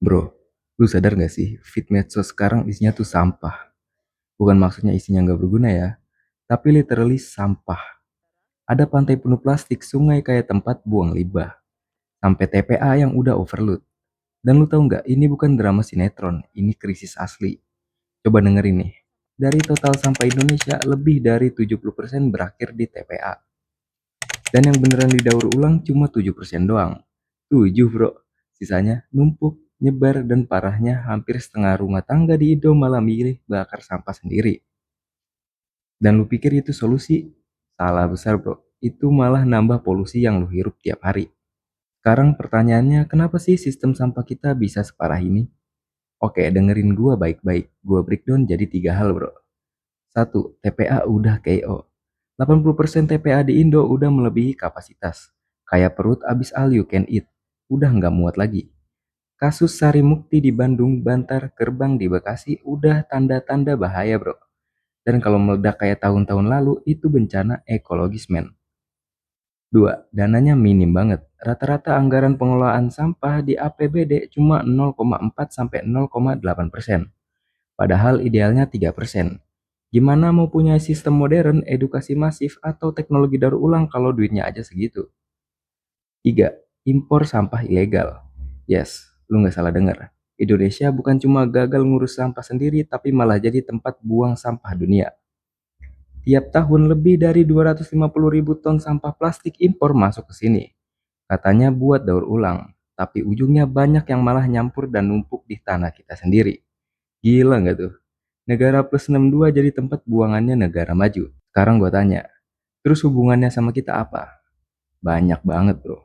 Bro, lu sadar gak sih feed medsos sekarang isinya tuh sampah. Bukan maksudnya isinya nggak berguna ya, tapi literally sampah. Ada pantai penuh plastik, sungai kayak tempat buang limbah, sampai TPA yang udah overload. Dan lu tahu nggak, ini bukan drama sinetron, ini krisis asli. Coba dengerin nih. Dari total sampah Indonesia, lebih dari 70% berakhir di TPA. Dan yang beneran didaur ulang cuma 7% doang. 7 bro. Sisanya numpuk, nyebar, dan parahnya hampir setengah rumah tangga di Indo malah milih bakar sampah sendiri. Dan lu pikir itu solusi? Salah besar bro. Itu malah nambah polusi yang lu hirup tiap hari. Sekarang pertanyaannya, kenapa sih sistem sampah kita bisa separah ini? Oke, dengerin gua baik-baik. Gua breakdown jadi 3 hal bro. Satu, TPA udah KO. 80% TPA di Indo udah melebihi kapasitas. Kayak perut abis all you can eat. Udah nggak muat lagi. Kasus Sari Mukti di Bandung, Bantar, Gerbang di Bekasi udah tanda-tanda bahaya bro. Dan kalau meledak kayak tahun-tahun lalu, itu bencana ekologis men. Dua, dananya minim banget. Rata-rata anggaran pengelolaan sampah di APBD cuma 0,4-0,8%. Padahal idealnya 3%. Gimana mau punya sistem modern, edukasi masif, atau teknologi daur ulang kalau duitnya aja segitu? 3. Impor sampah ilegal. Yes, lu nggak salah dengar. Indonesia bukan cuma gagal ngurus sampah sendiri, tapi malah jadi tempat buang sampah dunia. Tiap tahun lebih dari 250.000 ton sampah plastik impor masuk ke sini. Katanya buat daur ulang, tapi ujungnya banyak yang malah nyampur dan numpuk di tanah kita sendiri. Gila nggak tuh? Negara plus 62 jadi tempat buangannya negara maju. Sekarang gua tanya, terus hubungannya sama kita apa? Banyak banget bro.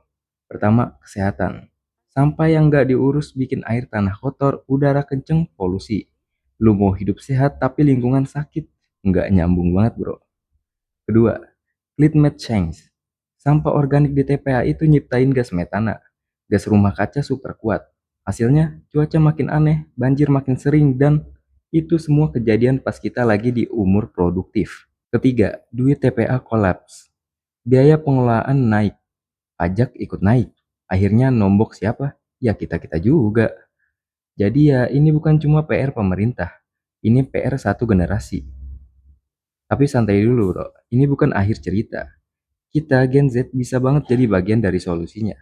Pertama, kesehatan. Sampah yang nggak diurus bikin air tanah kotor, udara kenceng, polusi. Lu mau hidup sehat tapi lingkungan sakit, nggak nyambung banget bro. Kedua, climate change. Sampah organik di TPA itu nyiptain gas metana. Gas rumah kaca super kuat. Hasilnya, cuaca makin aneh, banjir makin sering, dan itu semua kejadian pas kita lagi di umur produktif. Ketiga, duit TPA kolaps. Biaya pengelolaan naik, pajak ikut naik. Akhirnya nombok siapa? Ya kita-kita juga. Jadi ya ini bukan cuma PR pemerintah, ini PR satu generasi. Tapi santai dulu bro, ini bukan akhir cerita. Kita Gen Z bisa banget jadi bagian dari solusinya.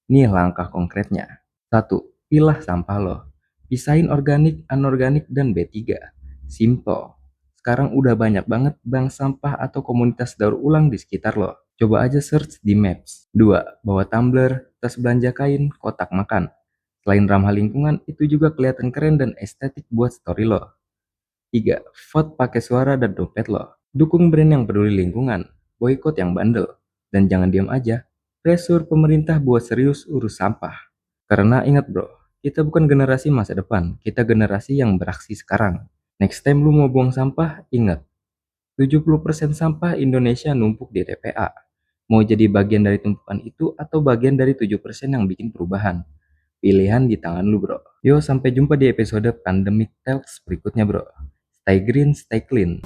Nih langkah konkretnya. Satu, pilah sampah lo. Pisahin organik, anorganik, dan B3. Simple. Sekarang udah banyak banget bank sampah atau komunitas daur ulang di sekitar lo. Coba aja search di Maps. 2. Bawa tumbler, tas belanja kain, kotak makan. Selain ramah lingkungan, itu juga kelihatan keren dan estetik buat story lo. 3. Vote pakai suara dan dompet lo. Dukung brand yang peduli lingkungan, boykot yang bandel, dan jangan diam aja. Pressure pemerintah buat serius urus sampah. Karena ingat bro, kita bukan generasi masa depan, kita generasi yang beraksi sekarang. Next time lu mau buang sampah, ingat, 70% sampah Indonesia numpuk di TPA. Mau jadi bagian dari tumpukan itu atau bagian dari 7% yang bikin perubahan? Pilihan di tangan lu bro. Yo, sampai jumpa di episode Pandemic Talks berikutnya bro. Stay green, stay clean.